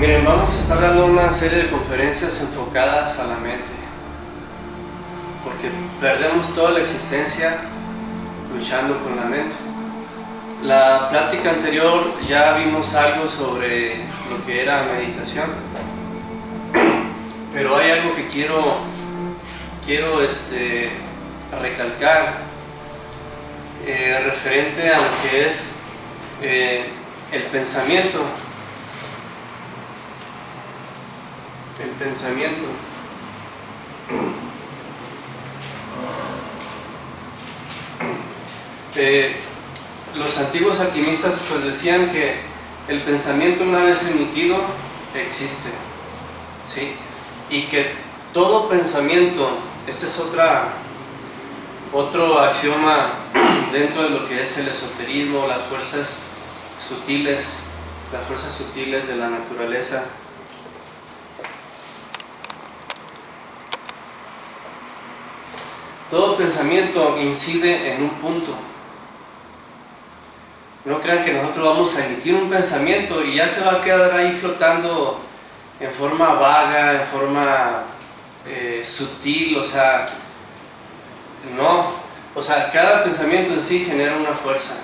Miren, vamos a estar dando una serie de conferencias enfocadas a la mente, porque perdemos toda la existencia luchando con la mente. La plática anterior ya vimos algo sobre lo que era meditación, pero hay algo que quiero recalcar referente a lo que es el pensamiento. El pensamiento. Los antiguos alquimistas pues decían que el pensamiento una vez emitido existe, ¿sí? Y que todo pensamiento, este es otro axioma dentro de lo que es el esoterismo, las fuerzas sutiles de la naturaleza. Todo pensamiento incide en un punto. No crean que nosotros vamos a emitir un pensamiento y ya se va a quedar ahí flotando en forma vaga, en forma sutil, o sea, no. O sea, cada pensamiento en sí genera una fuerza.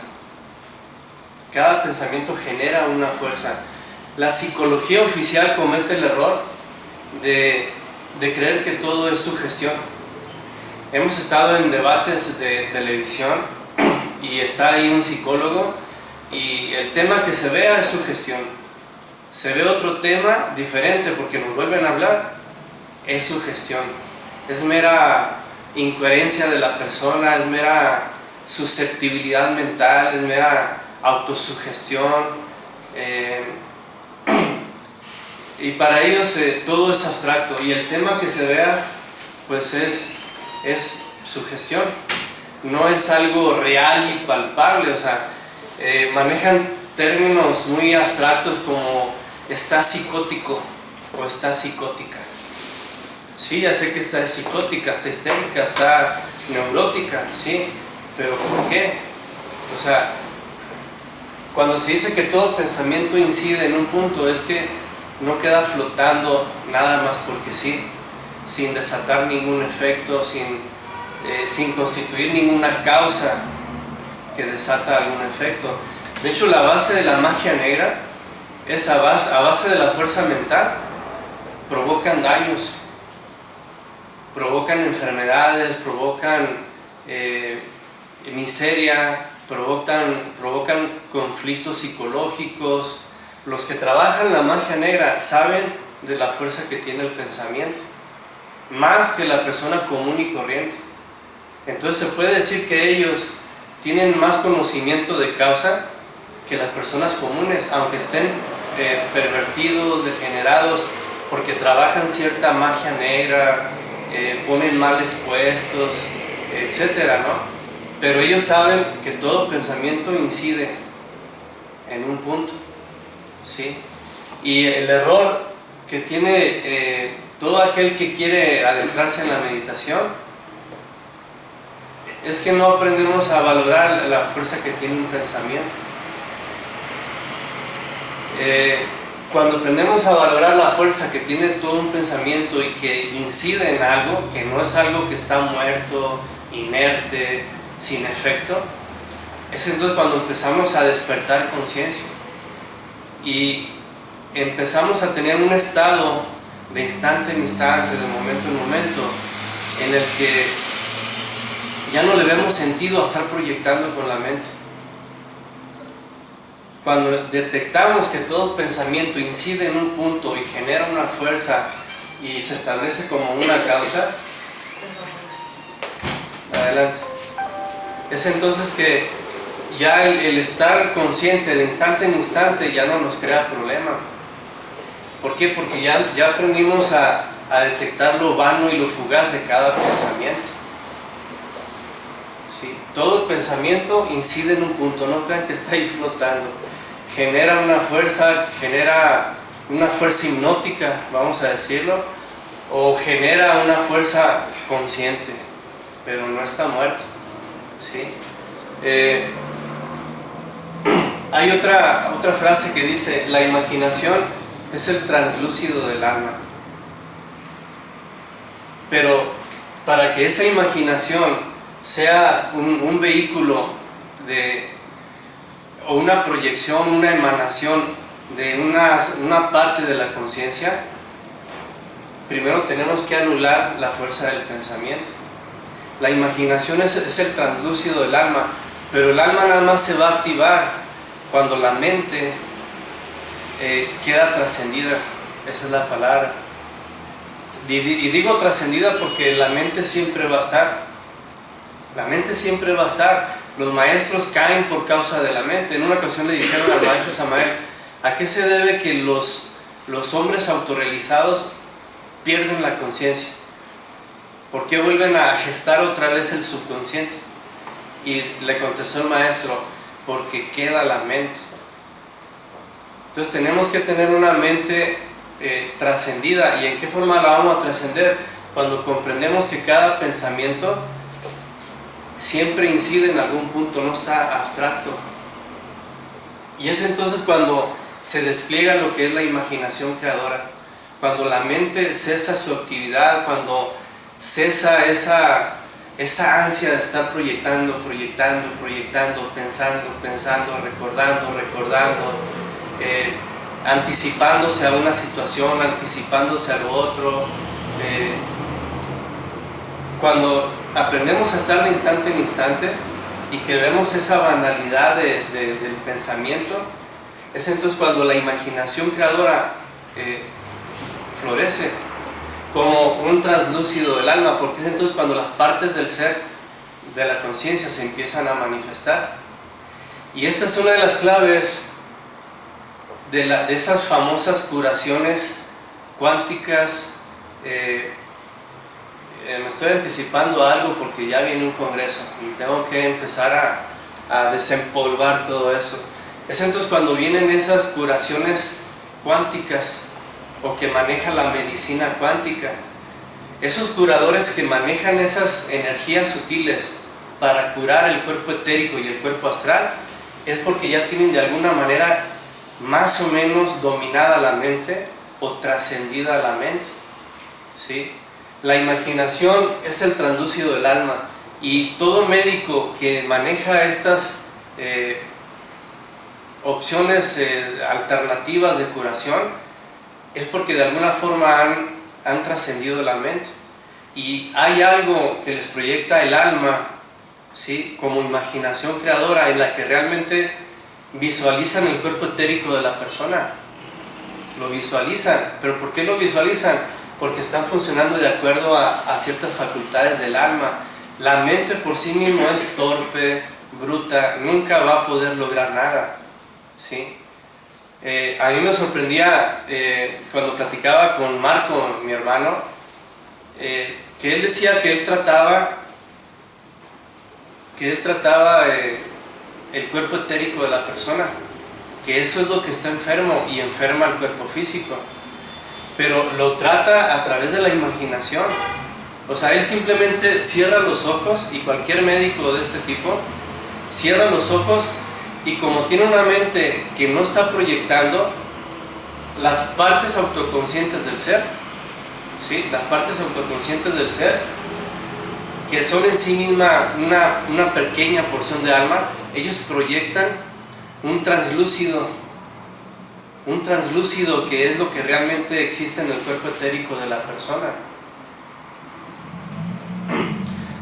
Cada pensamiento genera una fuerza. La psicología oficial comete el error de creer que todo es sugestión. Hemos estado en debates de televisión y está ahí un psicólogo y el tema que se vea es sugestión. Se ve otro tema diferente porque nos vuelven a hablar, es sugestión. Es mera incoherencia de la persona, es mera susceptibilidad mental, es mera autosugestión. Y para ellos todo es abstracto y el tema que se vea pues es sugestión, no es algo real y palpable. O sea, manejan términos muy abstractos como está psicótico o está psicótica. Sí, ya sé que está psicótica, está histérica, está neurótica, sí, pero ¿por qué? O sea, cuando se dice que todo pensamiento incide en un punto, es que no queda flotando nada más porque sí, sin desatar ningún efecto, sin constituir ninguna causa que desata algún efecto. De hecho, la base de la magia negra es a base de la fuerza mental. Provocan daños, provocan enfermedades, provocan miseria, provocan conflictos psicológicos. Los que trabajan la magia negra saben de la fuerza que tiene el pensamiento, más que la persona común y corriente. Entonces se puede decir que ellos tienen más conocimiento de causa que las personas comunes, aunque estén pervertidos, degenerados, porque trabajan cierta magia negra, ponen males puestos, etcétera, ¿no? Pero ellos saben que todo pensamiento incide en un punto, ¿sí? Y el error que tiene todo aquel que quiere adentrarse en la meditación es que no aprendemos a valorar la fuerza que tiene un pensamiento. Cuando aprendemos a valorar la fuerza que tiene todo un pensamiento y que incide en algo, que no es algo que está muerto, inerte, sin efecto, es entonces cuando empezamos a despertar conciencia y empezamos a tener un estado de instante en instante, de momento en momento, en el que ya no le vemos sentido a estar proyectando con la mente. Cuando detectamos que todo pensamiento incide en un punto y genera una fuerza y se establece como una causa, adelante, es entonces que ya el estar consciente de instante en instante ya no nos crea problema. ¿Por qué? Porque ya aprendimos a detectar lo vano y lo fugaz de cada pensamiento. ¿Sí? Todo pensamiento incide en un punto, no crean que está ahí flotando. Genera una fuerza hipnótica, vamos a decirlo, o genera una fuerza consciente, pero no está muerto, ¿sí? Hay otra frase que dice: la imaginación es el translúcido del alma. Pero para que esa imaginación sea un vehículo o una proyección, una emanación de una parte de la conciencia, primero tenemos que anular la fuerza del pensamiento. La imaginación es el translúcido del alma, pero el alma nada más se va a activar cuando la mente queda trascendida. Esa es la palabra. Y digo trascendida porque la mente siempre va a estar. La mente siempre va a estar. Los maestros caen por causa de la mente. En una ocasión le dijeron al maestro Samael: ¿a qué se debe que los hombres autorrealizados pierden la conciencia? ¿Por qué vuelven a gestar otra vez el subconsciente? Y le contestó el maestro: porque queda la mente. Entonces tenemos que tener una mente trascendida. ¿Y en qué forma la vamos a trascender? Cuando comprendemos que cada pensamiento siempre incide en algún punto, no está abstracto. Y es entonces cuando se despliega lo que es la imaginación creadora, cuando la mente cesa su actividad, cuando cesa esa ansia de estar proyectando, pensando, recordando, anticipándose a una situación, anticipándose a lo otro. Cuando aprendemos a estar de instante en instante y que vemos esa banalidad del pensamiento, es entonces cuando la imaginación creadora florece como un translúcido del alma, porque es entonces cuando las partes del ser, de la conciencia, se empiezan a manifestar. Y esta es una de las claves de esas famosas curaciones cuánticas. Me estoy anticipando a algo porque ya viene un congreso y tengo que empezar a desempolvar todo eso. Es entonces cuando vienen esas curaciones cuánticas, o que maneja la medicina cuántica. Esos curadores que manejan esas energías sutiles para curar el cuerpo etérico y el cuerpo astral, es porque ya tienen de alguna manera más o menos dominada la mente o trascendida la mente, ¿sí? La imaginación es el translúcido del alma, y todo médico que maneja estas opciones alternativas de curación es porque de alguna forma han trascendido la mente, y hay algo que les proyecta el alma, ¿sí?, como imaginación creadora, en la que realmente visualizan el cuerpo etérico de la persona. Lo visualizan. ¿Pero por qué lo visualizan? Porque están funcionando de acuerdo a ciertas facultades del alma. La mente por sí misma es torpe, bruta, nunca va a poder lograr nada, ¿sí? A mí me sorprendía cuando platicaba con Marco, mi hermano, que él decía que él trataba el cuerpo etérico de la persona, que eso es lo que está enfermo y enferma el cuerpo físico, pero lo trata a través de la imaginación. O sea, él simplemente cierra los ojos, y cualquier médico de este tipo cierra los ojos, y como tiene una mente que no está proyectando las partes autoconscientes del ser, ¿sí?, las partes autoconscientes del ser, que son en sí misma una pequeña porción de alma, ellos proyectan un translúcido que es lo que realmente existe en el cuerpo etérico de la persona.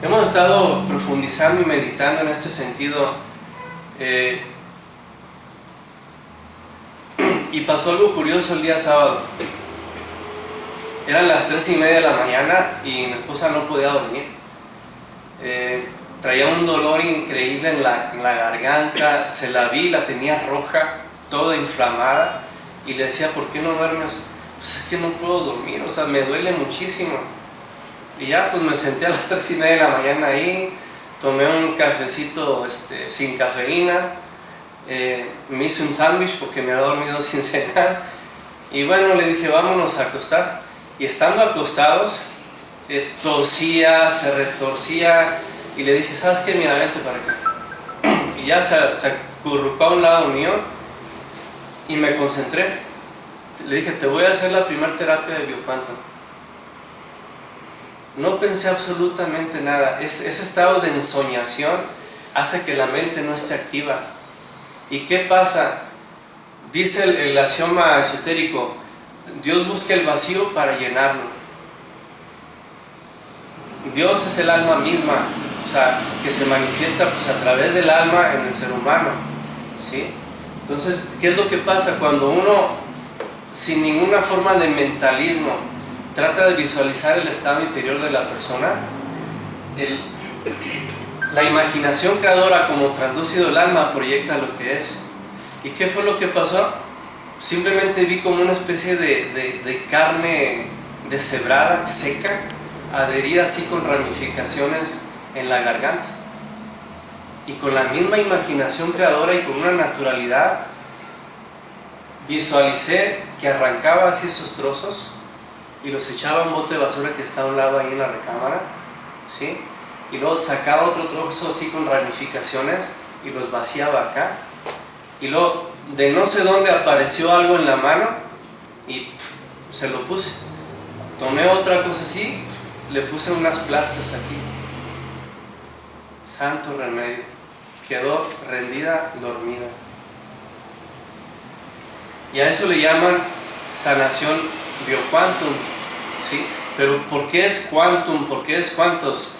Hemos estado profundizando y meditando en este sentido, y pasó algo curioso el día sábado. Eran las 3:30 de la mañana y mi esposa no podía dormir. Traía un dolor increíble en la garganta, se la vi, la tenía roja, toda inflamada, y le decía: ¿por qué no duermes? Pues es que no puedo dormir, o sea, me duele muchísimo. Y ya pues me senté a las 3:30 de la mañana ahí, tomé un cafecito sin cafeína, me hice un sándwich porque me había dormido sin cenar, y bueno, le dije: vámonos a acostar. Y estando acostados, tosía, se retorcía, y le dije: ¿sabes qué? Mira, vente para acá. Y ya se acurrucó a un lado mío y me concentré. Le dije, te voy a hacer la primera terapia de biocuánto. No pensé absolutamente nada. Ese estado de ensoñación hace que la mente no esté activa. ¿Y qué pasa? Dice el axioma esotérico, Dios busca el vacío para llenarlo. Dios es el alma misma, o sea, que se manifiesta pues, a través del alma en el ser humano, ¿sí? Entonces, ¿qué es lo que pasa? Cuando uno, sin ninguna forma de mentalismo, trata de visualizar el estado interior de la persona, la imaginación creadora como translúcido del alma proyecta lo que es. ¿Y qué fue lo que pasó? Simplemente vi como una especie de carne deshebrada, seca, adherida así con ramificaciones en la garganta. Y con la misma imaginación creadora y con una naturalidad, visualicé que arrancaba así esos trozos y los echaba a un bote de basura que está a un lado ahí en la recámara, ¿sí? Y luego sacaba otro trozo así con ramificaciones y los vaciaba acá. Y luego de no sé dónde apareció algo en la mano y se lo puse. Tomé otra cosa así, le puse unas plastas aquí. Santo remedio. Quedó rendida, dormida. Y a eso le llaman sanación bioquantum, ¿sí? Pero ¿por qué es quantum? ¿Por qué es cuantos?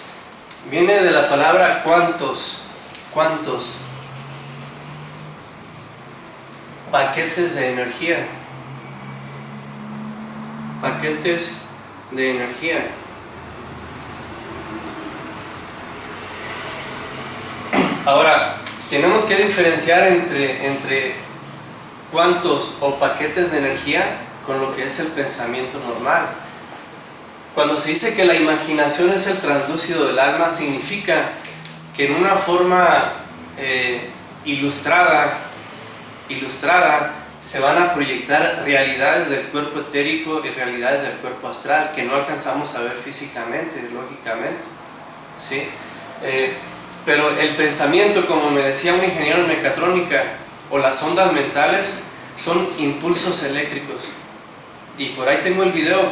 Viene de la palabra cuantos. ¿Cuántos? Paquetes de energía. Paquetes de energía. Ahora, tenemos que diferenciar entre cuantos o paquetes de energía con lo que es el pensamiento normal. Cuando se dice que la imaginación es el translúcido del alma, significa que en una forma ilustrada se van a proyectar realidades del cuerpo etérico y realidades del cuerpo astral que no alcanzamos a ver físicamente, lógicamente, ¿sí? Pero el pensamiento, como me decía un ingeniero en mecatrónica, o las ondas mentales, son impulsos eléctricos. Y por ahí tengo el video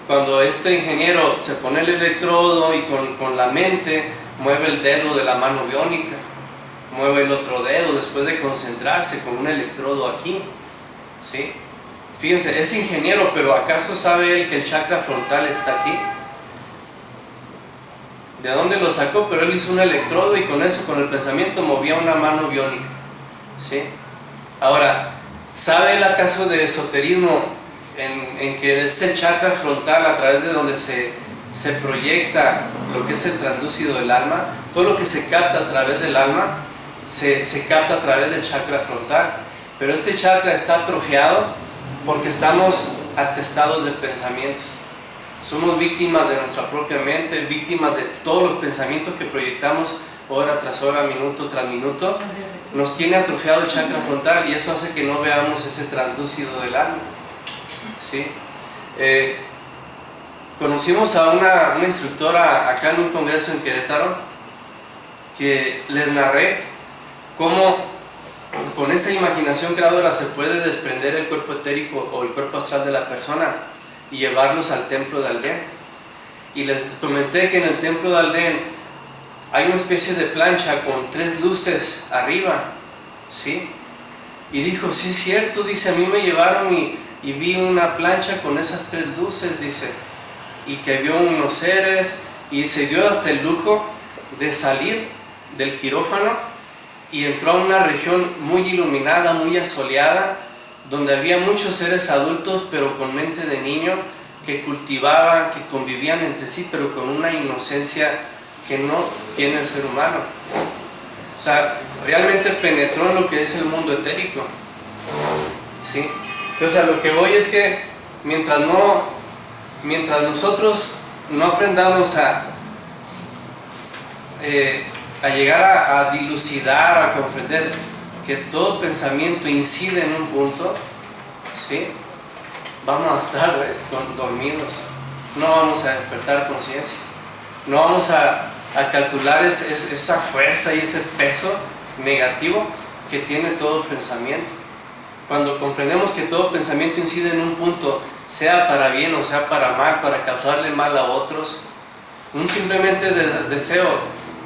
cuando este ingeniero se pone el electrodo y con la mente mueve el dedo de la mano biónica, mueve el otro dedo después de concentrarse con un electrodo aquí, ¿sí? Fíjense, es ingeniero, pero ¿acaso sabe él que el chakra frontal está aquí? ¿De dónde lo sacó? Pero él hizo un electrodo y con eso, con el pensamiento, movía una mano biónica, ¿sí? Ahora, ¿sabe él acaso de esoterismo en que ese chakra frontal, a través de donde se proyecta lo que es el translúcido del alma, todo lo que se capta a través del alma, se capta a través del chakra frontal? Pero este chakra está atrofiado porque estamos atestados de pensamientos. Somos víctimas de nuestra propia mente, víctimas de todos los pensamientos que proyectamos hora tras hora, minuto tras minuto. Nos tiene atrofiado el chakra frontal y eso hace que no veamos ese translúcido del alma, ¿sí? Conocimos a una instructora acá en un congreso en Querétaro que les narré cómo con esa imaginación creadora se puede desprender el cuerpo etérico o el cuerpo astral de la persona y llevarlos al templo de Aldén. Y les comenté que en el templo de Aldén hay una especie de plancha con 3 luces arriba, ¿sí? Y dijo, sí es cierto, dice, a mí me llevaron y vi una plancha con esas 3 luces, dice, y que vio unos seres, y se dio hasta el lujo de salir del quirófano y entró a una región muy iluminada, muy asoleada, donde había muchos seres adultos, pero con mente de niño, que cultivaban, que convivían entre sí, pero con una inocencia que no tiene el ser humano. O sea, realmente penetró en lo que es el mundo etérico, ¿sí? Entonces a lo que voy es que mientras nosotros no aprendamos a llegar a dilucidar, a comprender que todo pensamiento incide en un punto, ¿sí? Vamos a estar dormidos, no vamos a despertar conciencia, no vamos a calcular esa fuerza y ese peso negativo que tiene todo pensamiento. cuando comprendemos que todo pensamiento incide en un punto, sea para bien o sea para mal, para causarle mal a otros, un simplemente deseo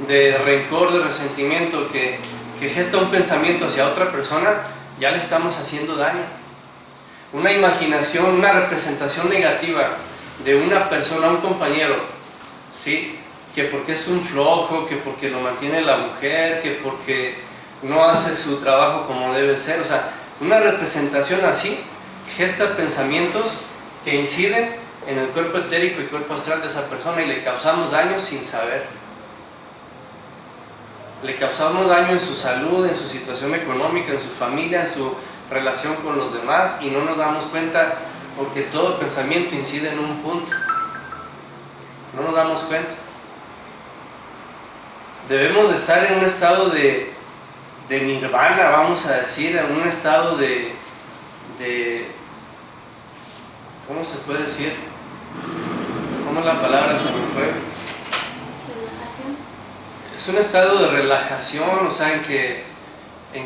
de rencor, de resentimiento que gesta un pensamiento hacia otra persona, ya le estamos haciendo daño. Una imaginación, una representación negativa de una persona, un compañero, ¿sí? Que porque es un flojo, que porque lo mantiene la mujer, que porque no hace su trabajo como debe ser, o sea, una representación así gesta pensamientos que inciden en el cuerpo etérico y cuerpo astral de esa persona y le causamos daño sin saber. Le causamos daño en su salud, en su situación económica, en su familia, en su relación con los demás y no nos damos cuenta porque todo pensamiento incide en un punto. No nos damos cuenta. Debemos de estar en un estado de nirvana, vamos a decir, en un estado de ¿cómo se puede decir? ¿Cómo la palabra se me fue? Relajación. Es un estado de relajación, o sea, en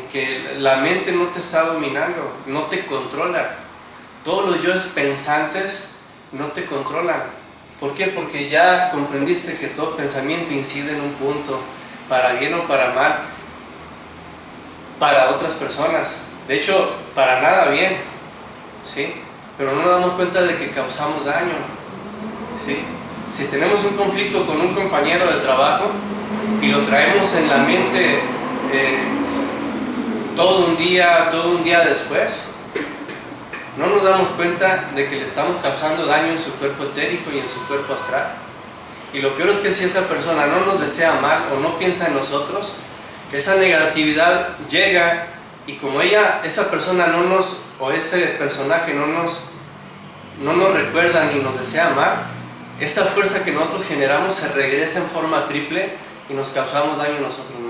que la mente no te está dominando, no te controla. Todos los yoes pensantes no te controlan. ¿Por qué? Porque ya comprendiste que todo pensamiento incide en un punto, para bien o para mal, para otras personas. De hecho, para nada bien, ¿sí? Pero no nos damos cuenta de que causamos daño, ¿sí? Si tenemos un conflicto con un compañero de trabajo y lo traemos en la mente todo un día después, no nos damos cuenta de que le estamos causando daño en su cuerpo etérico y en su cuerpo astral. Y lo peor es que si esa persona no nos desea mal o no piensa en nosotros, esa negatividad llega y como esa persona o ese personaje no nos recuerda ni nos desea mal, esa fuerza que nosotros generamos se regresa en forma triple y nos causamos daño a nosotros mismos.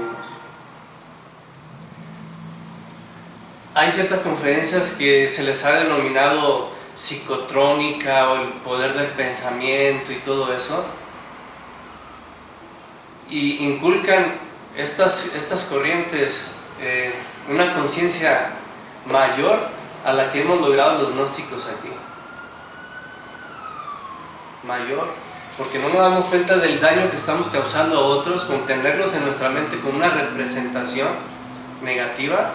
Hay ciertas conferencias que se les ha denominado psicotrónica o el poder del pensamiento y todo eso, y inculcan estas corrientes una conciencia mayor a la que hemos logrado los gnósticos aquí. Mayor, porque no nos damos cuenta del daño que estamos causando a otros con tenerlos en nuestra mente como una representación negativa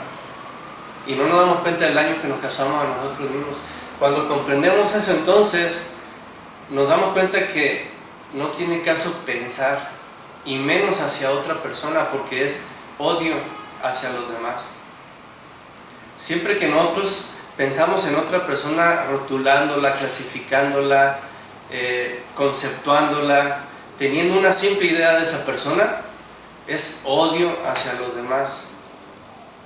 y no nos damos cuenta del daño que nos causamos a nosotros mismos. Cuando comprendemos eso, entonces nos damos cuenta que no tiene caso pensar y menos hacia otra persona porque es odio hacia los demás. Siempre que nosotros pensamos en otra persona rotulándola, clasificándola, conceptuándola, teniendo una simple idea de esa persona, es odio hacia los demás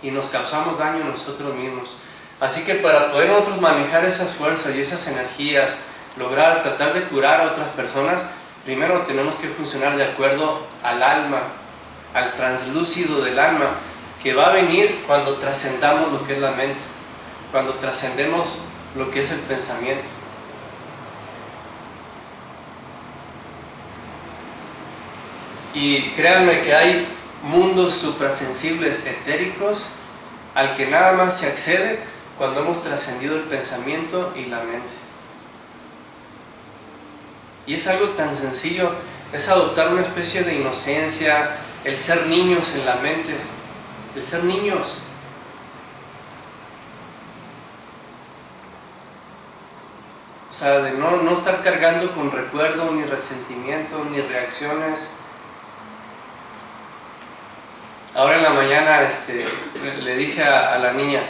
y nos causamos daño a nosotros mismos. Así que para poder nosotros manejar esas fuerzas y esas energías, tratar de curar a otras personas, primero tenemos que funcionar de acuerdo al alma, al translúcido del alma, que va a venir cuando trascendamos lo que es la mente, cuando trascendemos lo que es el pensamiento. Y créanme que hay mundos suprasensibles etéricos al que nada más se accede cuando hemos trascendido el pensamiento y la mente. Y es algo tan sencillo, es adoptar una especie de inocencia, el ser niños en la mente, el ser niños. O sea, de no estar cargando con recuerdo, ni resentimiento, ni reacciones. Ahora en la mañana le dije a la niña,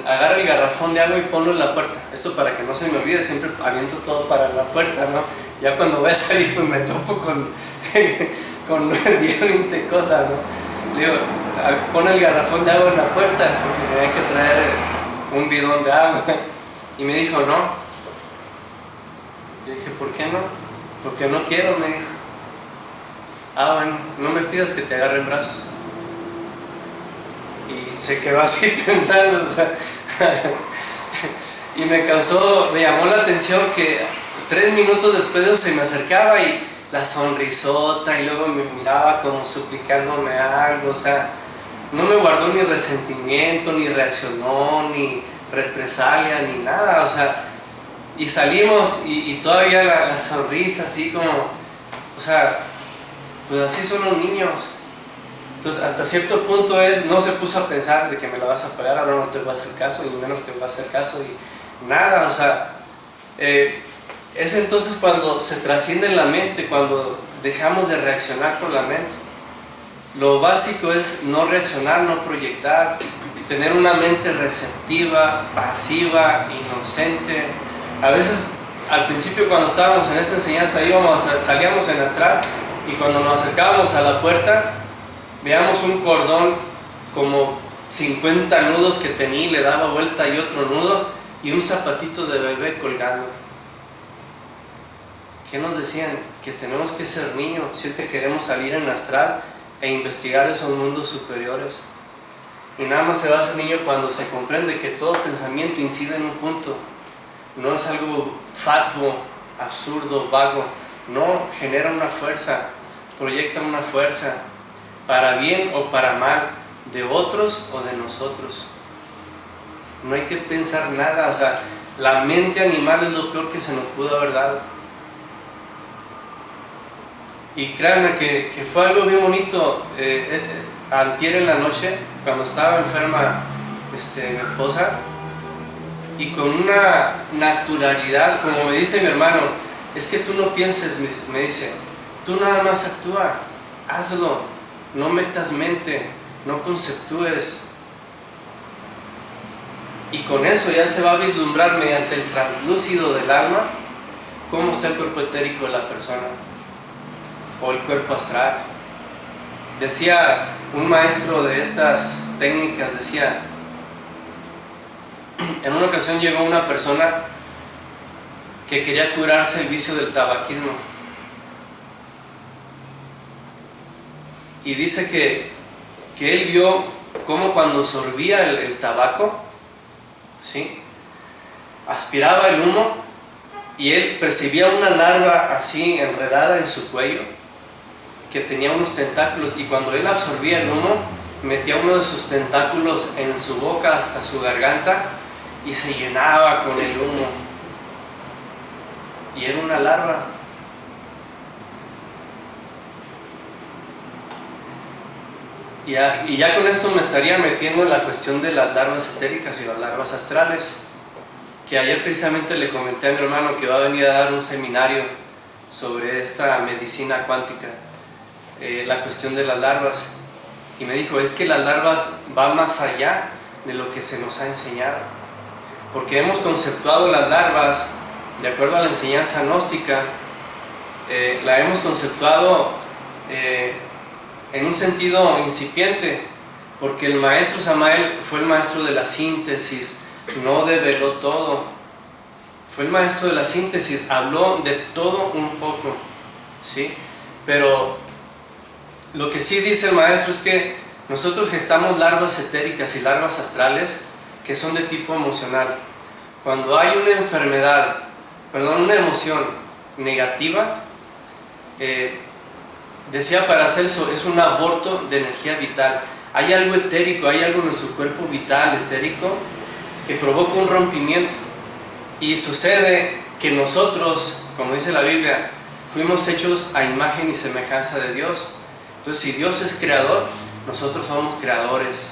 agarra el garrafón de agua y ponlo en la puerta. Esto para que no se me olvide, siempre aviento todo para la puerta, ¿no? Ya cuando voy a salir pues me topo con 10, 20 cosas, ¿no? Le digo, pon el garrafón de agua en la puerta, porque tenía que traer un bidón de agua. Y me dijo, no. Le dije, ¿por qué no? Porque no quiero, me dijo. Ah, bueno, no me pidas que te agarre en brazos. Y se quedó así pensando, o sea, y me llamó la atención que 3 minutos después de eso se me acercaba y la sonrisota y luego me miraba como suplicándome algo, o sea, no me guardó ni resentimiento, ni reaccionó, ni represalia, ni nada, o sea, y salimos y todavía la sonrisa así como, o sea, pues así son los niños. Entonces hasta cierto punto no se puso a pensar de que me la vas a pagar, ahora no te voy a hacer caso y menos te voy a hacer caso y nada, o sea, es entonces cuando se trasciende en la mente, cuando dejamos de reaccionar con la mente. Lo básico es no reaccionar, no proyectar, tener una mente receptiva, pasiva, inocente. A veces, al principio cuando estábamos en esta enseñanza, salíamos en astral y cuando nos acercábamos a la puerta, veíamos un cordón como 50 nudos que tenía y le daba vuelta y otro nudo y un zapatito de bebé colgando. ¿Qué nos decían? Que tenemos que ser niños, siempre queremos salir en astral e investigar esos mundos superiores. Y nada más se va a ser niño cuando se comprende que todo pensamiento incide en un punto. No es algo fatuo, absurdo, vago. No, genera una fuerza, proyecta una fuerza, para bien o para mal, de otros o de nosotros. No hay que pensar nada, o sea, la mente animal es lo peor que se nos pudo haber dado. Y créanme que fue algo bien bonito. Antier en la noche, cuando estaba enferma mi esposa, y con una naturalidad, como me dice mi hermano, es que tú no pienses, me dice, tú nada más actúa, hazlo, no metas mente, no conceptúes. Y con eso ya se va a vislumbrar mediante el translúcido del alma cómo está el cuerpo etérico de la persona o el cuerpo astral. Decía un maestro de estas técnicas, decía, en una ocasión llegó una persona que quería curarse el vicio del tabaquismo y dice que él vio cómo cuando sorbía el tabaco, ¿sí?, aspiraba el humo y él percibía una larva así enredada en su cuello que tenía unos tentáculos, y cuando él absorbía el humo metía uno de sus tentáculos en su boca hasta su garganta y se llenaba con el humo, y era una larva. Y ya con esto me estaría metiendo en la cuestión de las larvas etéricas y las larvas astrales, que ayer precisamente le comenté a mi hermano que va a venir a dar un seminario sobre esta medicina cuántica, la cuestión de las larvas, y me dijo, es que las larvas van más allá de lo que se nos ha enseñado, porque hemos conceptuado las larvas de acuerdo a la enseñanza gnóstica, la hemos conceptuado en un sentido incipiente, porque el maestro Samael fue el maestro de la síntesis, no develó todo, fue el maestro de la síntesis, habló de todo un poco, ¿sí? Pero lo que sí dice el maestro es que nosotros gestamos larvas etéricas y larvas astrales que son de tipo emocional. Cuando hay una enfermedad, una emoción negativa, decía Paracelso, es un aborto de energía vital. Hay algo etérico, hay algo en nuestro cuerpo vital, etérico, que provoca un rompimiento. Y sucede que nosotros, como dice la Biblia, fuimos hechos a imagen y semejanza de Dios. Entonces, si Dios es creador, nosotros somos creadores.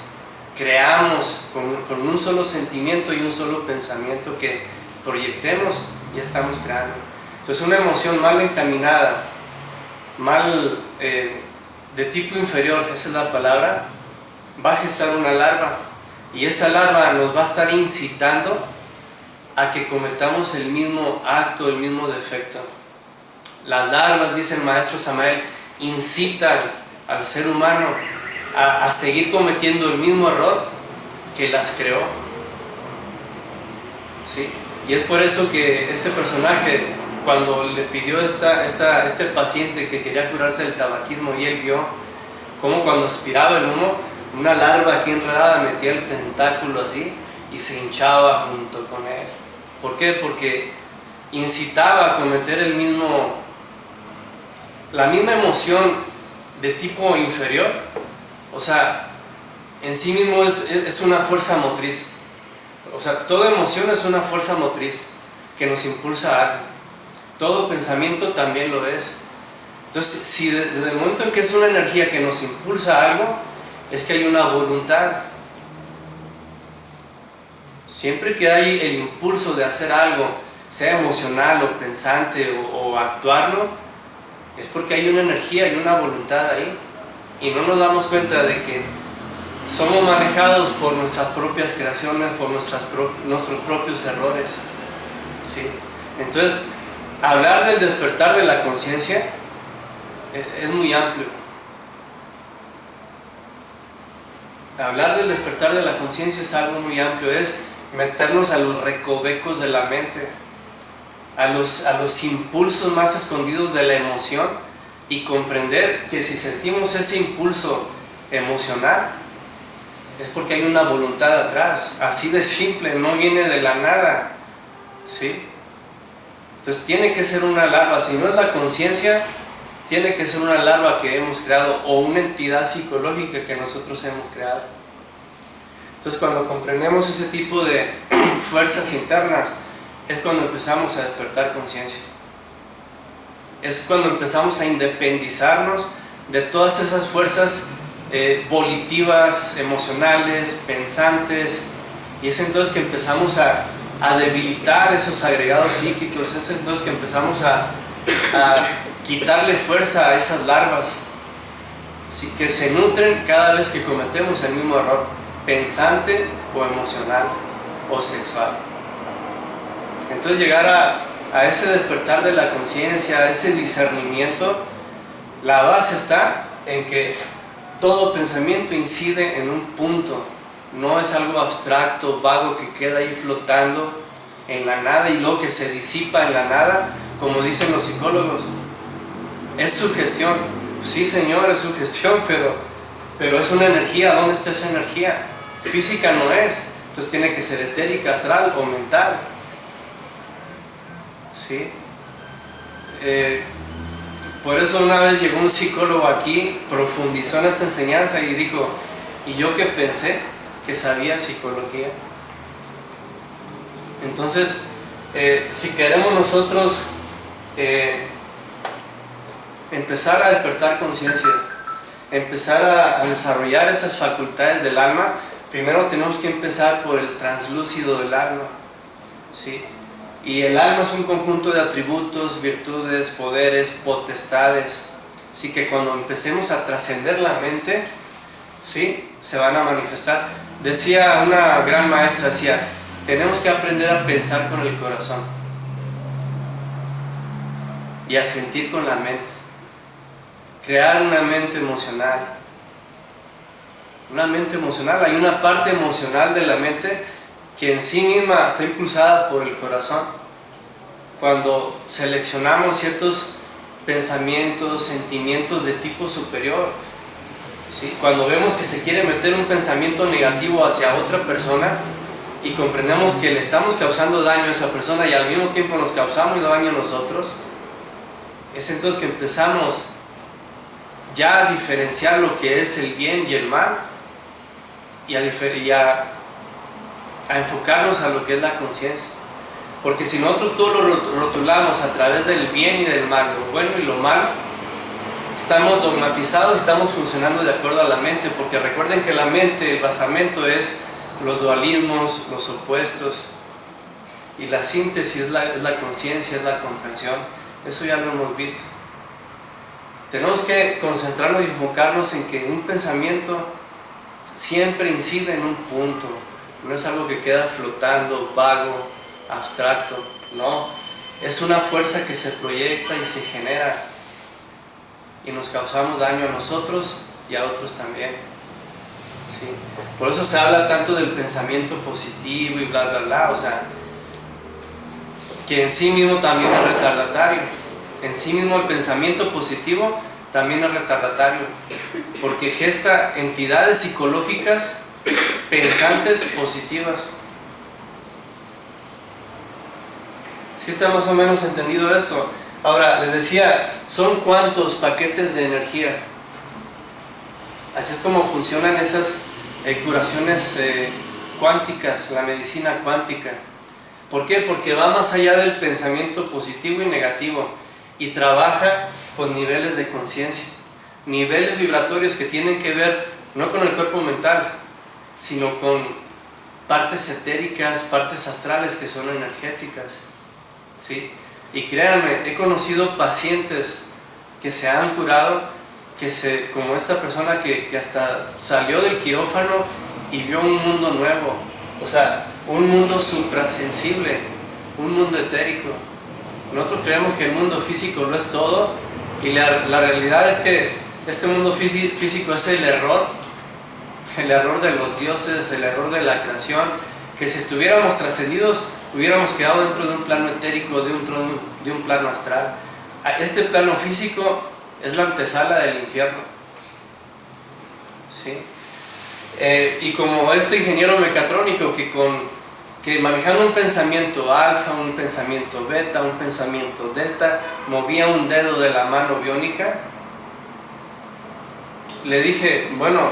Creamos con un solo sentimiento y un solo pensamiento que proyectemos y estamos creando. Entonces, una emoción mal encaminada, de tipo inferior, esa es la palabra, va a gestar una larva, y esa larva nos va a estar incitando a que cometamos el mismo acto, el mismo defecto. Las larvas, dice el maestro Samael, incitan al ser humano a seguir cometiendo el mismo error que las creó, ¿sí? Y es por eso que este personaje, cuando le pidió este paciente que quería curarse del tabaquismo, y él vio cómo cuando aspiraba el humo, una larva aquí enredada metía el tentáculo así y se hinchaba junto con él. ¿Por qué? Porque incitaba a cometer la misma emoción de tipo inferior. O sea, en sí mismo es una fuerza motriz. O sea, toda emoción es una fuerza motriz que nos impulsa a algo. Todo pensamiento también lo es. Entonces, si desde el momento en que es una energía que nos impulsa a algo, es que hay una voluntad. Siempre que hay el impulso de hacer algo, sea emocional o pensante o actuarlo, es porque hay una energía y una voluntad ahí. Y no nos damos cuenta de que somos manejados por nuestras propias creaciones, por nuestros propios errores, ¿sí? Entonces, hablar del despertar de la conciencia es muy amplio. Hablar del despertar de la conciencia es algo muy amplio, es meternos a los recovecos de la mente, a los impulsos más escondidos de la emoción y comprender que si sentimos ese impulso emocional es porque hay una voluntad atrás, así de simple, no viene de la nada, ¿sí? Entonces tiene que ser una larva, si no es la conciencia, tiene que ser una larva que hemos creado o una entidad psicológica que nosotros hemos creado. Entonces cuando comprendemos ese tipo de fuerzas internas, es cuando empezamos a despertar conciencia. Es cuando empezamos a independizarnos de todas esas fuerzas volitivas, emocionales, pensantes, y es entonces que empezamos a debilitar esos agregados psíquicos, es entonces que empezamos a quitarle fuerza a esas larvas, ¿sí? Que se nutren cada vez que cometemos el mismo error, pensante o emocional o sexual. Entonces llegar a ese despertar de la conciencia, a ese discernimiento, la base está en que todo pensamiento incide en un punto, no es algo abstracto, vago, que queda ahí flotando en la nada y luego que se disipa en la nada, como dicen los psicólogos. Es sugestión. Sí, señor, es sugestión, pero es una energía. ¿Dónde está esa energía? Física no es, entonces tiene que ser etérica, astral o mental. ¿Sí? Por eso una vez llegó un psicólogo aquí, profundizó en esta enseñanza y dijo, ¿y yo qué pensé? Que sabía psicología. Entonces, si queremos nosotros empezar a despertar conciencia, empezar a desarrollar esas facultades del alma, primero tenemos que empezar por el translúcido del alma, ¿sí? Y el alma es un conjunto de atributos, virtudes, poderes, potestades, así que cuando empecemos a trascender la mente, ¿sí? Se van a manifestar. Decía una gran maestra, decía, tenemos que aprender a pensar con el corazón y a sentir con la mente, crear una mente emocional. Una mente emocional, hay una parte emocional de la mente que en sí misma está impulsada por el corazón. Cuando seleccionamos ciertos pensamientos, sentimientos de tipo superior, ¿sí? Cuando vemos que se quiere meter un pensamiento negativo hacia otra persona y comprendemos que le estamos causando daño a esa persona y al mismo tiempo nos causamos daño a nosotros, es entonces que empezamos ya a diferenciar lo que es el bien y el mal y a enfocarnos a lo que es la conciencia. Porque si nosotros todo lo rotulamos a través del bien y del mal, lo bueno y lo malo, estamos dogmatizados, estamos funcionando de acuerdo a la mente, porque recuerden que la mente, el basamento es los dualismos, los opuestos, y la síntesis es la conciencia, es la comprensión. Eso ya lo hemos visto. Tenemos que concentrarnos y enfocarnos en que un pensamiento siempre incide en un punto, no es algo que queda flotando, vago, abstracto, no, es una fuerza que se proyecta y se genera y nos causamos daño a nosotros y a otros también, ¿sí? Por eso se habla tanto del pensamiento positivo y bla bla bla, o sea, que en sí mismo también es retardatario. En sí mismo el pensamiento positivo también es retardatario, porque gesta entidades psicológicas pensantes positivas. ¿Sí está más o menos entendido esto? Ahora, les decía, ¿son cuántos paquetes de energía? Así es como funcionan esas curaciones cuánticas, la medicina cuántica. ¿Por qué? Porque va más allá del pensamiento positivo y negativo y trabaja con niveles de conciencia, niveles vibratorios que tienen que ver no con el cuerpo mental, sino con partes etéricas, partes astrales que son energéticas, ¿sí? Y créanme, he conocido pacientes que se han curado, como esta persona que hasta salió del quirófano y vio un mundo nuevo, o sea, un mundo suprasensible, un mundo etérico. Nosotros creemos que el mundo físico lo es todo, y la realidad es que este mundo físico es el error de los dioses, el error de la creación, que si estuviéramos trascendidos hubiéramos quedado dentro de un plano etérico, de un plano astral. Este plano físico es la antesala del infierno, ¿sí? Y como este ingeniero mecatrónico que manejando un pensamiento alfa, un pensamiento beta, un pensamiento delta, movía un dedo de la mano biónica, le dije, bueno,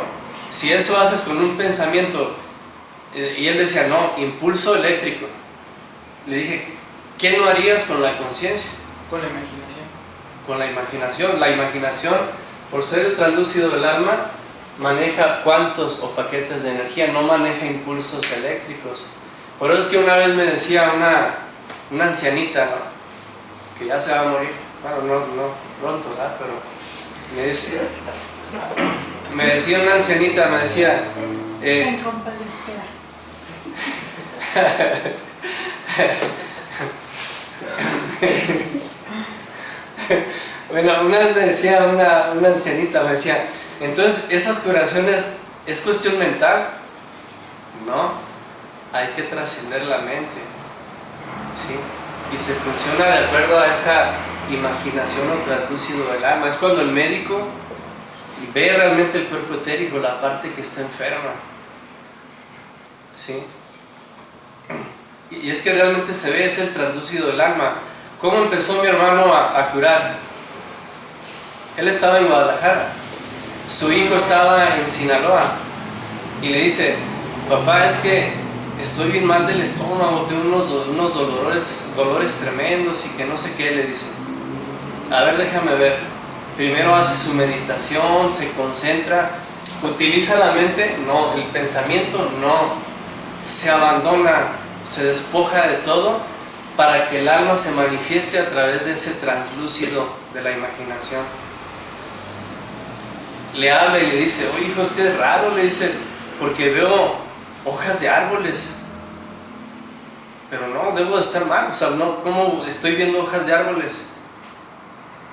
si eso haces con un pensamiento, y él decía, no, impulso eléctrico. Le dije, ¿qué no harías con la conciencia? Con la imaginación. Con la imaginación. La imaginación, por ser el translúcido del alma, maneja cuantos o paquetes de energía, no maneja impulsos eléctricos. Por eso es que una vez me decía una ancianita, ¿no?, que ya se va a morir, bueno, no pronto, ¿verdad? Pero me decía una ancianita, me decía... Bueno, una vez me decía una ancianita, me decía, entonces esas curaciones es cuestión mental. No, hay que trascender la mente, ¿sí? Y se funciona de acuerdo a esa imaginación o translúcido del alma. Es cuando el médico ve realmente el cuerpo etérico, la parte que está enferma, ¿sí? Y es que realmente se ve, es el translúcido del alma. ¿Cómo empezó mi hermano a curar? Él estaba en Guadalajara, su hijo estaba en Sinaloa, y le dice, papá, es que estoy bien mal del estómago, tengo unos dolores tremendos y que no sé qué. Le dice, a ver, déjame ver. Primero hace su meditación, se concentra, utiliza la mente, no, el pensamiento no, se abandona, se despoja de todo para que el alma se manifieste a través de ese translúcido de la imaginación. Le habla y le dice, oye hijo, es que es raro, le dice, porque veo hojas de árboles, pero no, debo de estar mal, o sea, no, ¿cómo estoy viendo hojas de árboles?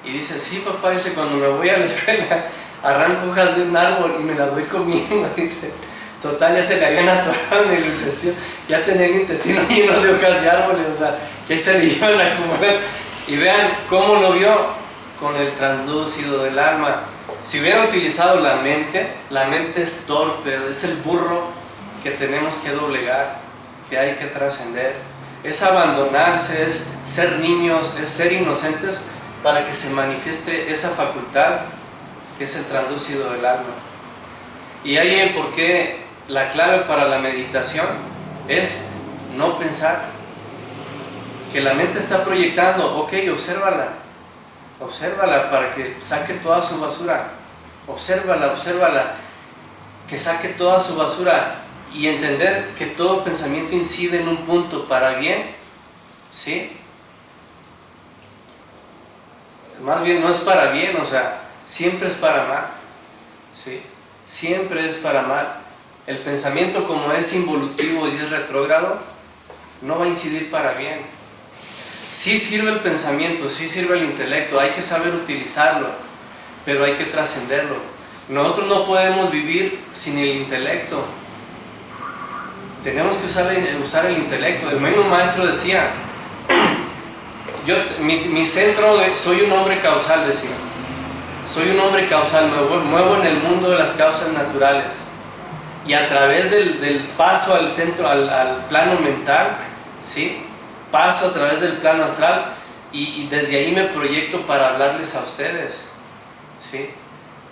Y dice, sí papá, dice, cuando me voy a la escuela arranco hojas de un árbol y me las voy comiendo, dice, total, ya se le habían atorado en el intestino, ya tenía el intestino lleno de hojas de árboles, o sea, que ahí se le iban a acumular. Y vean cómo lo vio con el translúcido del alma. Si hubiera utilizado la mente es torpe, es el burro que tenemos que doblegar, que hay que trascender. Es abandonarse, es ser niños, es ser inocentes para que se manifieste esa facultad que es el translúcido del alma. Y ahí el por qué la clave para la meditación es no pensar. Que la mente está proyectando, ok, obsérvala para que saque toda su basura, obsérvala, que saque toda su basura, y entender que todo pensamiento incide en un punto para bien, ¿sí? Más bien no es para bien, o sea, siempre es para mal, ¿sí? Siempre es para mal. El pensamiento, como es involutivo y es retrógrado, no va a incidir para bien. Sí sirve el pensamiento, sí sirve el intelecto, hay que saber utilizarlo, pero hay que trascenderlo. Nosotros no podemos vivir sin el intelecto. Tenemos que usar el intelecto. El mismo maestro decía, mi centro, soy un hombre causal, decía. Soy un hombre causal, me muevo en el mundo de las causas naturales. Y a través del paso al centro, al plano mental, ¿sí?, paso a través del plano astral y desde ahí me proyecto para hablarles a ustedes, ¿sí?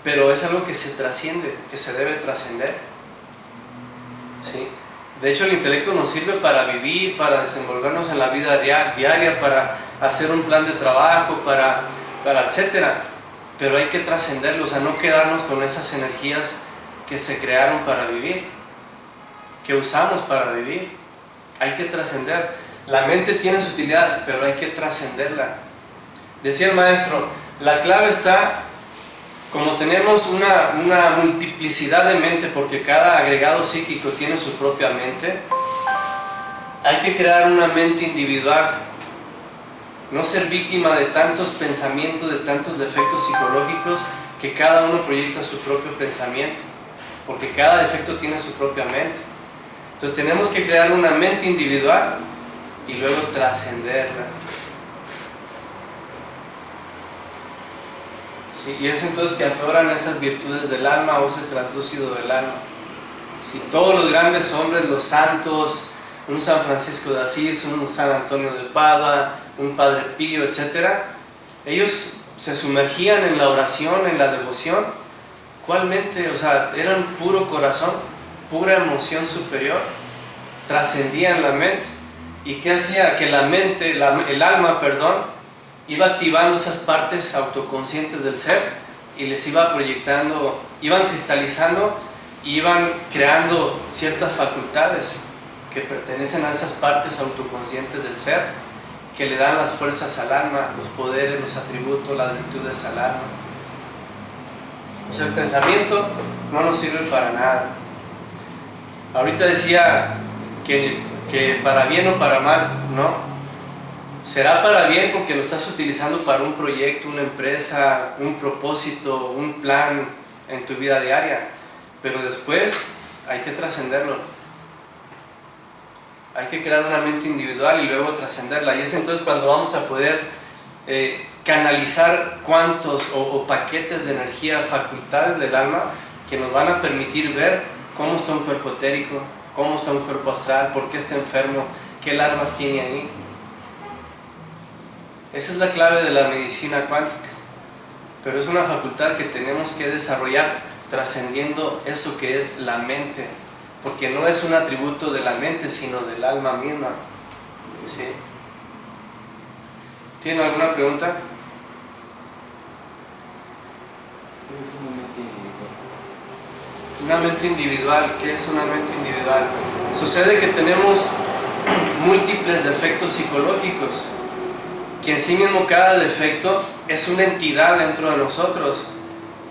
Pero es algo que se trasciende, que se debe trascender, ¿sí? De hecho, el intelecto nos sirve para vivir, para desenvolvernos en la vida diaria, para hacer un plan de trabajo, para etcétera. Pero hay que trascenderlo, o sea, no quedarnos con esas energías que se crearon para vivir, que usamos para vivir. Hay que trascender. La mente tiene su utilidad, pero hay que trascenderla. Decía el maestro, la clave está, como tenemos una multiplicidad de mente, porque cada agregado psíquico tiene su propia mente, hay que crear una mente individual. No ser víctima de tantos pensamientos, de tantos defectos psicológicos, que cada uno proyecta su propio pensamiento, porque cada defecto tiene su propia mente. Entonces tenemos que crear una mente individual y luego trascenderla. ¿Sí? Y es entonces que afloran esas virtudes del alma o ese translúcido del alma. ¿Sí? Todos los grandes hombres, los santos, un San Francisco de Asís, un San Antonio de Padua, un Padre Pío, etc., ellos se sumergían en la oración, en la devoción. ¿Cuál mente? O sea, eran puro corazón, pura emoción superior, trascendían la mente. ¿Y qué hacía? Que la mente, el alma, iba activando esas partes autoconscientes del ser y les iba proyectando, iban cristalizando, iban creando ciertas facultades que pertenecen a esas partes autoconscientes del ser, que le dan las fuerzas al alma, los poderes, los atributos, las virtudes al alma. O sea, el pensamiento no nos sirve para nada. Ahorita decía que para bien o para mal, no. Será para bien porque lo estás utilizando para un proyecto, una empresa, un propósito, un plan en tu vida diaria, pero después hay que trascenderlo. Hay que crear una mente individual y luego trascenderla. Y es entonces cuando vamos a poder canalizar cuantos o paquetes de energía, facultades del alma, que nos van a permitir ver cómo está un cuerpo etérico, cómo está un cuerpo astral, por qué está enfermo, qué larvas tiene ahí. Esa es la clave de la medicina cuántica. Pero es una facultad que tenemos que desarrollar trascendiendo eso que es la mente, porque no es un atributo de la mente, sino del alma misma. ¿Sí? ¿Tienen alguna pregunta? Una mente individual. ¿Qué es una mente individual? Sucede que tenemos múltiples defectos psicológicos, que en sí mismo cada defecto es una entidad dentro de nosotros,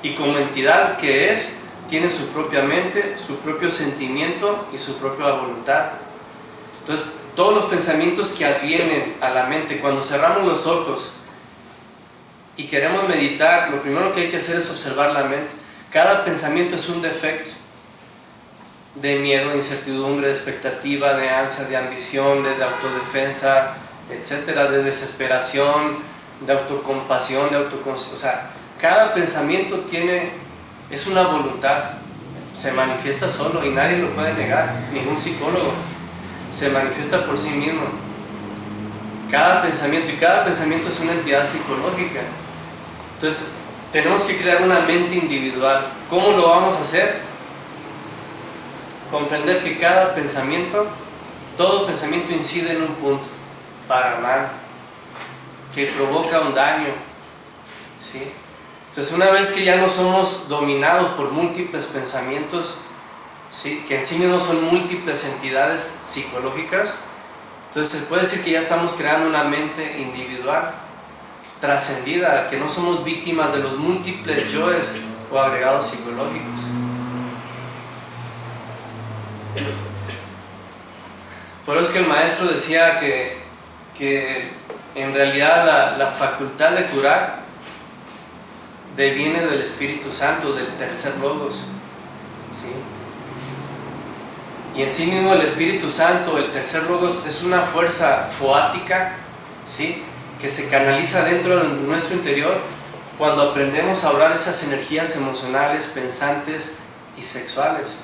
y como entidad que es, tiene su propia mente, su propio sentimiento y su propia voluntad. Entonces, todos los pensamientos que advienen a la mente, cuando cerramos los ojos y queremos meditar, lo primero que hay que hacer es observar la mente. Cada pensamiento es un defecto de miedo, de incertidumbre, de expectativa, de ansia, de ambición, de autodefensa, etcétera, de desesperación, de autocompasión, de autoconciencia. O sea, cada pensamiento es una voluntad, se manifiesta solo y nadie lo puede negar, ningún psicólogo. Se manifiesta por sí mismo. Cada pensamiento es una entidad psicológica. Entonces, tenemos que crear una mente individual. ¿Cómo lo vamos a hacer? Comprender que todo pensamiento incide en un punto, para mal, que provoca un daño. ¿Sí? Entonces, una vez que ya no somos dominados por múltiples pensamientos, ¿sí?, que en sí mismos son múltiples entidades psicológicas, entonces se puede decir que ya estamos creando una mente individual, trascendida, que no somos víctimas de los múltiples yoes o agregados psicológicos. Por eso es que el maestro decía que en realidad la facultad de curar deviene del Espíritu Santo, del tercer logos. ¿Sí? Y en sí mismo el Espíritu Santo, el tercer logos, es una fuerza foática, ¿sí?, que se canaliza dentro de nuestro interior cuando aprendemos a obrar esas energías emocionales, pensantes y sexuales.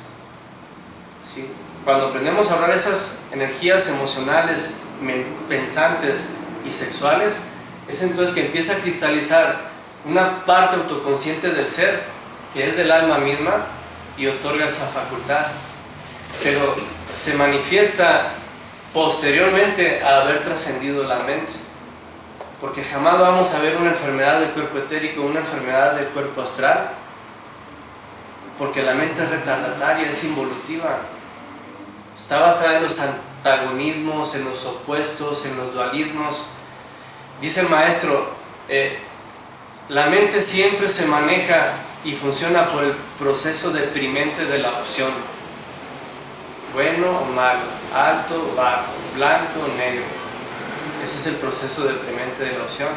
¿Sí? Cuando aprendemos a obrar esas energías emocionales, pensantes y sexuales, es entonces que empieza a cristalizar una parte autoconsciente del ser, que es del alma misma, y otorga esa facultad. pero se manifiesta posteriormente a haber trascendido la mente. Porque jamás vamos a ver una enfermedad del cuerpo etérico, una enfermedad del cuerpo astral, porque la mente es retardataria, es involutiva. Está basada en los antagonismos, en los opuestos, en los dualismos. Dice el maestro, la mente siempre se maneja y funciona por el proceso deprimente de la opción. Bueno o malo, alto o bajo, blanco o negro. Ese es el proceso deprimente de la opción.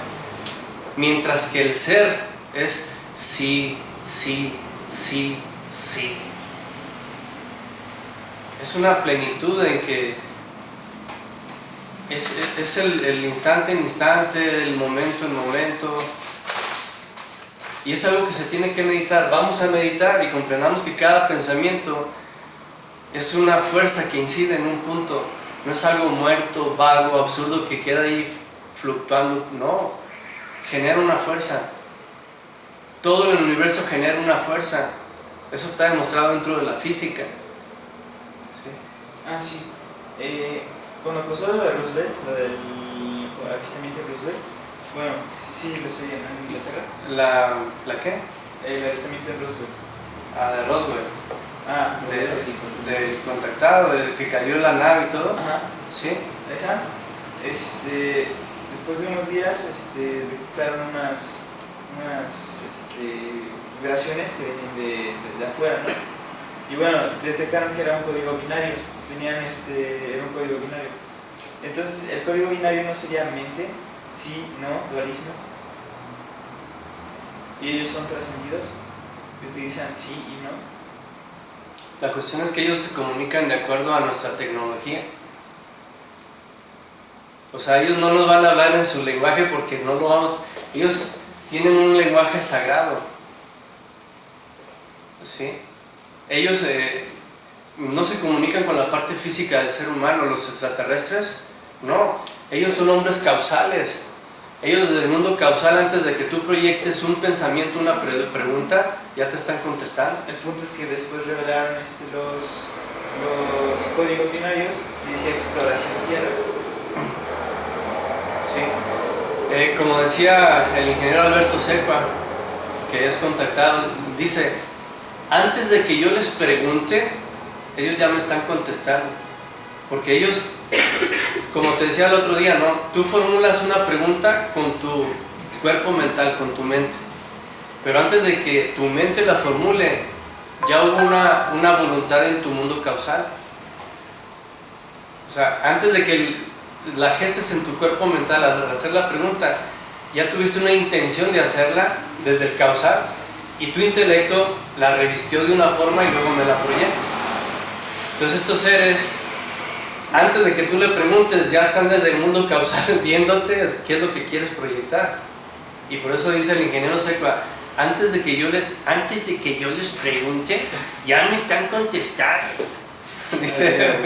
Mientras que el ser es sí, sí, sí, sí. Es una plenitud en que es el instante en instante, el momento en momento. Y es algo que se tiene que meditar. Vamos a meditar y comprendamos que cada pensamiento es una fuerza que incide en un punto. No es algo muerto, vago, absurdo que queda ahí fluctuando. No, genera una fuerza. Todo el universo genera una fuerza. Eso está demostrado dentro de la física. ¿Sí? Ah, sí. Cuando pasó lo de Roosevelt, lo del avistamiento de Roosevelt, bueno, sí lo sé en Inglaterra. ¿La qué? El avistamiento de Roosevelt. Ah, de Roswell. Ah, del contactado, del que cayó la nave y todo. Ajá. Sí. Esa. Después de unos días, detectaron unas vibraciones que venían de afuera, ¿no? Y bueno, detectaron que era un código binario. Era un código binario. Entonces, el código binario no sería mente, sí, no, dualismo. Y ellos son trascendidos y utilizan sí y no. La cuestión es que ellos se comunican de acuerdo a nuestra tecnología. O sea, ellos no nos van a hablar en su lenguaje porque no lo vamos... Ellos tienen un lenguaje sagrado. ¿Sí? Ellos no se comunican con la parte física del ser humano, los extraterrestres. No, ellos son hombres causales. Ellos desde el mundo causal, antes de que tú proyectes un pensamiento, una pregunta, ya te están contestando. El punto es que después revelaron los códigos binarios y decía exploración tierra. Sí. Como decía el ingeniero Alberto Secua, que es contactado, dice, antes de que yo les pregunte, ellos ya me están contestando. Porque ellos, como te decía el otro día, ¿no? Tú formulas una pregunta con tu cuerpo mental, con tu mente. Pero antes de que tu mente la formule, ya hubo una voluntad en tu mundo causal. O sea, antes de que la gestes en tu cuerpo mental al hacer la pregunta, ya tuviste una intención de hacerla desde el causal y tu intelecto la revistió de una forma y luego me la proyecta. Entonces estos seres, antes de que tú le preguntes, ya están desde el mundo causal viéndote qué es lo que quieres proyectar. Y por eso dice el ingeniero Secua, antes de que yo les pregunte, ya me están contestando. Dice.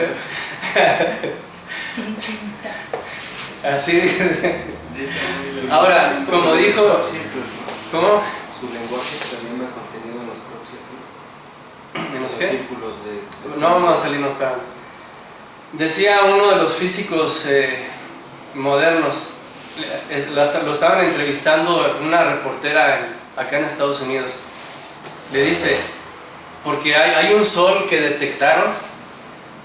Así dice. Ahora, como dijo, ¿cómo? Su lenguaje también ha contenido en los próximos. ¿En los qué? Círculos de... No vamos a salirnos para... Decía uno de los físicos modernos, lo estaban entrevistando una reportera acá en Estados Unidos. Le dice, porque hay un sol que detectaron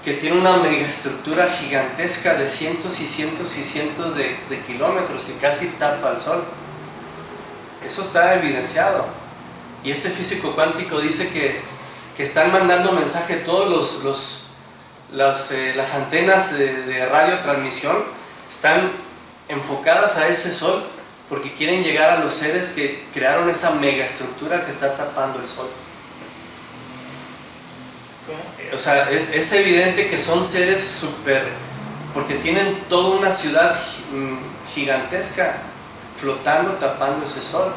que tiene una megaestructura gigantesca de cientos y cientos y cientos de kilómetros que casi tapa al sol. Eso está evidenciado. Y este físico cuántico dice que están mandando mensaje todos las antenas de radiotransmisión están enfocadas a ese sol porque quieren llegar a los seres que crearon esa megaestructura que está tapando el sol. O sea, es evidente que son seres súper, porque tienen toda una ciudad gigantesca flotando, tapando ese sol.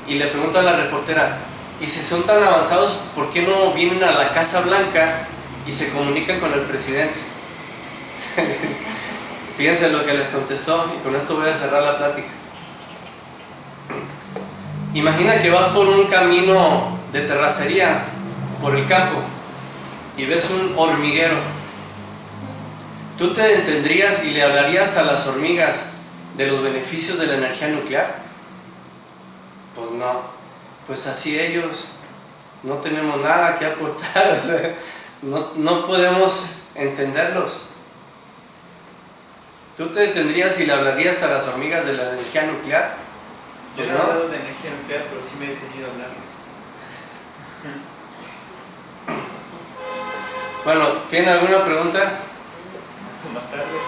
Y le pregunta a la reportera, ¿y si son tan avanzados, por qué no vienen a la Casa Blanca y se comunican con el presidente? Fíjense lo que les contestó, y con esto voy a cerrar la plática. Imagina que vas por un camino de terracería, por el campo, y ves un hormiguero, ¿tú te detendrías y le hablarías a las hormigas de los beneficios de la energía nuclear? Pues no, pues así ellos, no tenemos nada que aportar, o sea, no podemos entenderlos. ¿Tú te detendrías y le hablarías a las hormigas de la energía nuclear? Yo Pues no he hablado de energía nuclear, pero sí me he detenido a hablarles. Bueno, ¿tienen alguna pregunta? Hasta matarles.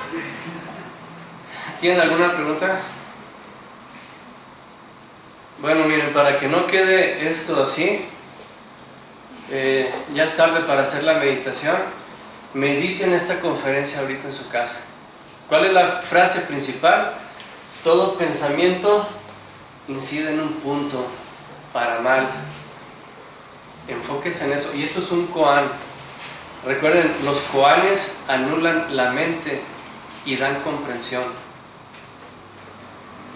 ¿Tienen alguna pregunta? Bueno, miren, para que no quede esto así, ya es tarde para hacer la meditación. Mediten esta conferencia ahorita en su casa. ¿Cuál es la frase principal? Todo pensamiento incide en un punto para mal. Enfóquense en eso. Y esto es un koan. Recuerden, los koanes anulan la mente y dan comprensión.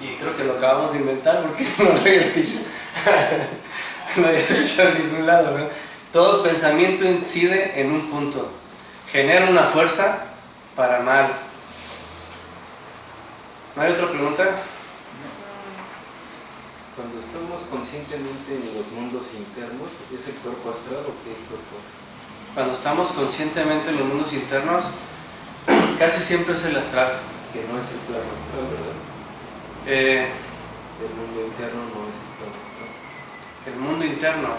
Y creo que lo acabamos de inventar porque no lo había escuchado. No había escuchado en ningún lado, ¿no? Todo pensamiento incide en un punto. Genera una fuerza para mal. ¿No hay otra pregunta? Cuando estamos conscientemente en los mundos internos, ¿es el cuerpo astral o qué cuerpo? Cuando estamos conscientemente en los mundos internos, casi siempre es el astral. Que no es el plano astral, ¿verdad? El mundo interno no es el plano astral. El mundo interno.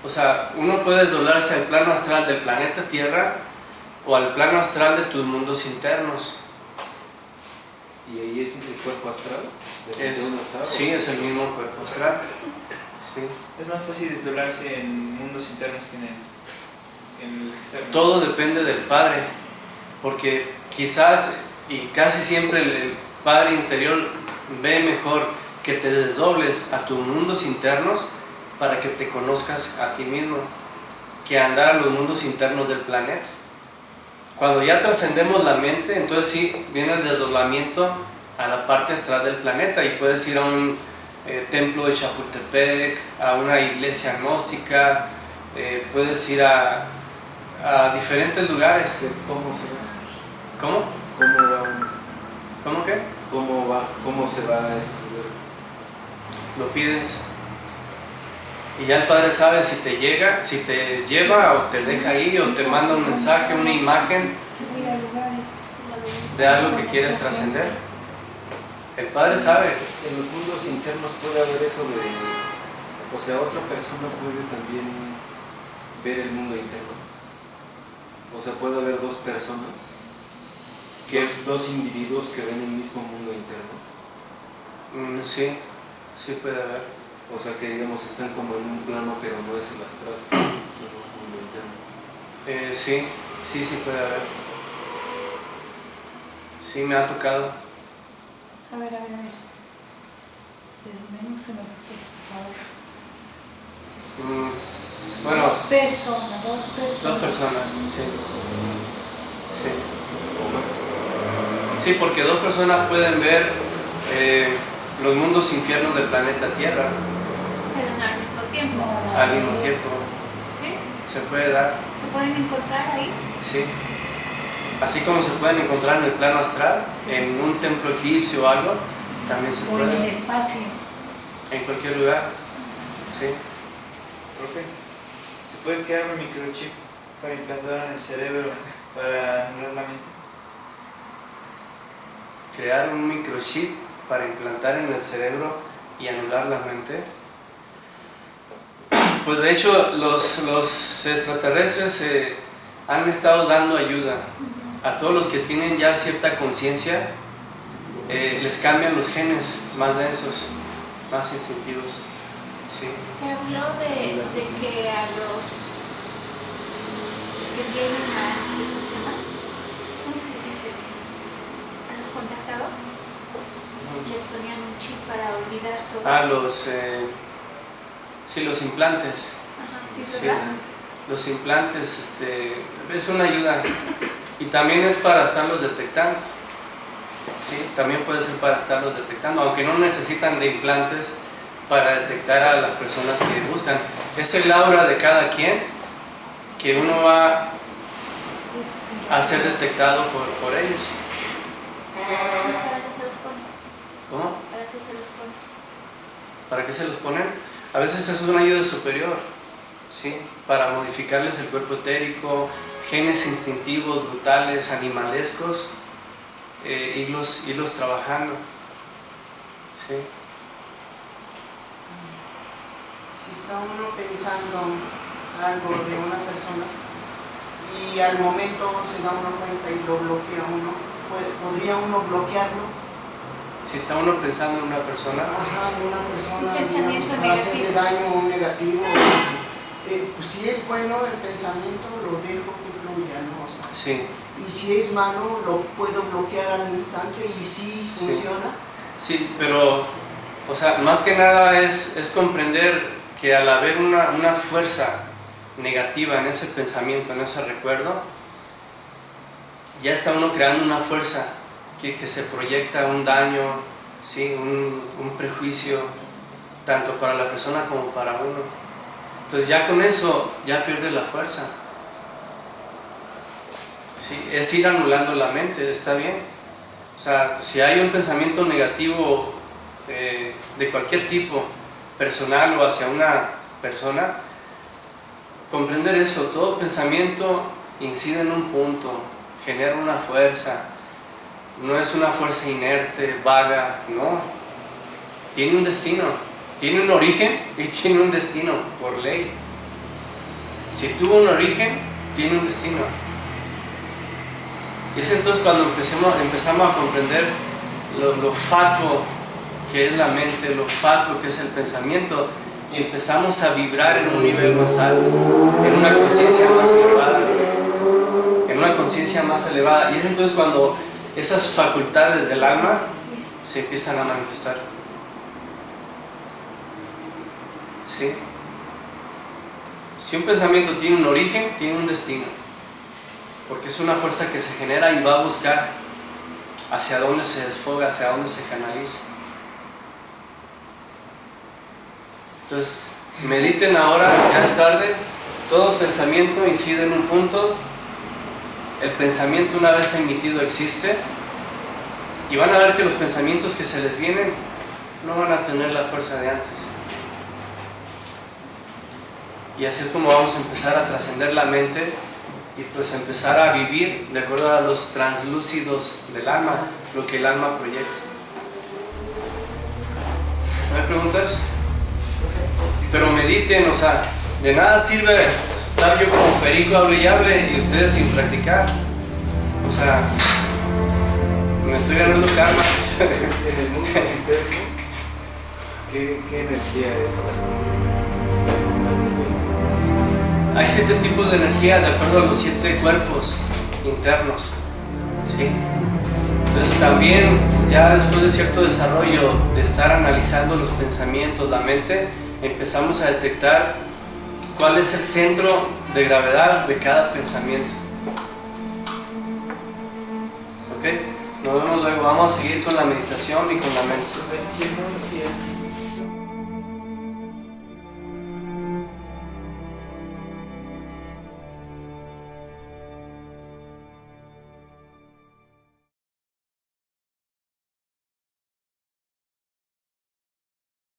O sea, uno puede desdoblarse al plano astral del planeta Tierra o al plano astral de tus mundos internos. ¿Y ahí es el cuerpo astral? Sí, es el mismo cuerpo astral. Sí. Es más fácil desdoblarse en mundos internos que en el externo. Todo depende del Padre, porque quizás y casi siempre el Padre interior ve mejor que te desdobles a tus mundos internos para que te conozcas a ti mismo, que andar a los mundos internos del planeta. Cuando ya trascendemos la mente, entonces sí viene el desdoblamiento a la parte astral del planeta y puedes ir a un templo de Chapultepec, a una iglesia gnóstica, puedes ir a diferentes lugares. ¿Cómo se va? ¿Cómo? ¿Cómo va? ¿Cómo qué? ¿Cómo va? ¿Cómo se va a estudiar? Lo pides y ya el Padre sabe si te llega, si te lleva o te deja ahí o te manda un mensaje, una imagen de algo que quieres trascender. El Padre sabe. En los mundos internos puede haber eso de... O sea, otra persona puede también ver el mundo interno. O sea, puede haber dos personas, dos individuos que ven el mismo mundo interno. Sí, sí puede haber. O sea, que digamos están como en un plano, pero no es el astral, sino un mundo interno. Sí puede haber. Sí, me ha tocado. A ver. Desmenúceme usted, por favor. Bueno, Dos personas. dos personas, sí. ¿O más? Sí, porque dos personas pueden ver los mundos infiernos del planeta Tierra Pero no al mismo tiempo. al mismo tiempo. ¿Sí? Se puede dar, ¿Se pueden encontrar ahí? sí. Así como se pueden encontrar en el plano astral, Sí. en un templo egipcio o algo, también se O en el puede. espacio. En cualquier lugar, sí. Profe, ¿se puede crear un microchip para implantar en el cerebro para anular la mente? Crear un microchip para implantar en el cerebro y anular la mente. Pues de hecho los extraterrestres han estado dando ayuda a todos los que tienen ya cierta conciencia. Les cambian los genes más densos, más instintivos. Sí. Se habló de que a los que tienen ¿cómo se les dice? A los contactados les ponían un chip para olvidar todo. Sí, los implantes. Ajá, sí, Sí, ¿verdad? los implantes es una ayuda y también es para estarlos detectando. Sí, también puede ser para estarlos detectando, aunque no necesitan de implantes para detectar a las personas que buscan. Es el aura de cada quien que uno va Eso sí. a ser detectado por ellos. Entonces, ¿para qué se los pone? ¿Cómo? ¿Para qué se los pone? ¿Para qué se los ponen? A veces es una ayuda superior, ¿sí? Para modificarles el cuerpo etérico, genes instintivos, brutales, animalescos, irlos trabajando, ¿sí? Si está uno pensando algo de una persona y al momento se da uno cuenta y lo bloquea uno, ¿podría uno bloquearlo? Si está uno pensando en una persona, Ajá, en una persona, Un pensamiento digamos, para hacerle negativo. daño negativo. Pues si es bueno el pensamiento, lo dejo que fluya, ¿no? O sea, sí, y si es malo, lo puedo bloquear al instante y sí Sí. funciona. sí, pero, o sea, más que nada es comprender que al haber una fuerza negativa en ese pensamiento, en ese recuerdo, ya está uno creando una fuerza que se proyecta un daño, ¿sí? un prejuicio, tanto para la persona como para uno. Entonces ya con eso ya pierde la fuerza. ¿Sí? Es ir anulando la mente, está bien. O sea, si hay un pensamiento negativo de cualquier tipo, personal o hacia una persona, comprender eso, todo pensamiento incide en un punto, genera una fuerza, no es una fuerza inerte, vaga, no, tiene un destino, tiene un origen y tiene un destino por ley. Si tuvo un origen, tiene un destino. Y es entonces cuando empezamos a comprender lo fatuo que es la mente, lo fatuo que es el pensamiento, y empezamos a vibrar en un nivel más alto, en una conciencia más elevada, en una conciencia más elevada. Y es entonces cuando esas facultades del alma se empiezan a manifestar. ¿Sí? Si un pensamiento tiene un origen, tiene un destino, porque es una fuerza que se genera y va a buscar hacia dónde se desfoga, hacia dónde se canaliza. Entonces, mediten ahora, ya es tarde, todo pensamiento incide en un punto, el pensamiento una vez emitido existe, y van a ver que los pensamientos que se les vienen no van a tener la fuerza de antes. Y así es como vamos a empezar a trascender la mente y pues empezar a vivir de acuerdo a los translúcidos del alma, lo que el alma proyecta. ¿No hay preguntas? Pero mediten, o sea, de nada sirve estar yo como perico hable y hable y ustedes sin practicar. O sea, me estoy ganando karma. En el mundo interno, ¿qué energía es? Hay 7 tipos de energía de acuerdo a los 7 cuerpos internos, ¿sí? Entonces también, ya después de cierto desarrollo, de estar analizando los pensamientos, la mente, empezamos a detectar cuál es el centro de gravedad de cada pensamiento. ¿Ok? Nos vemos luego. Vamos a seguir con la meditación y con la mente. Si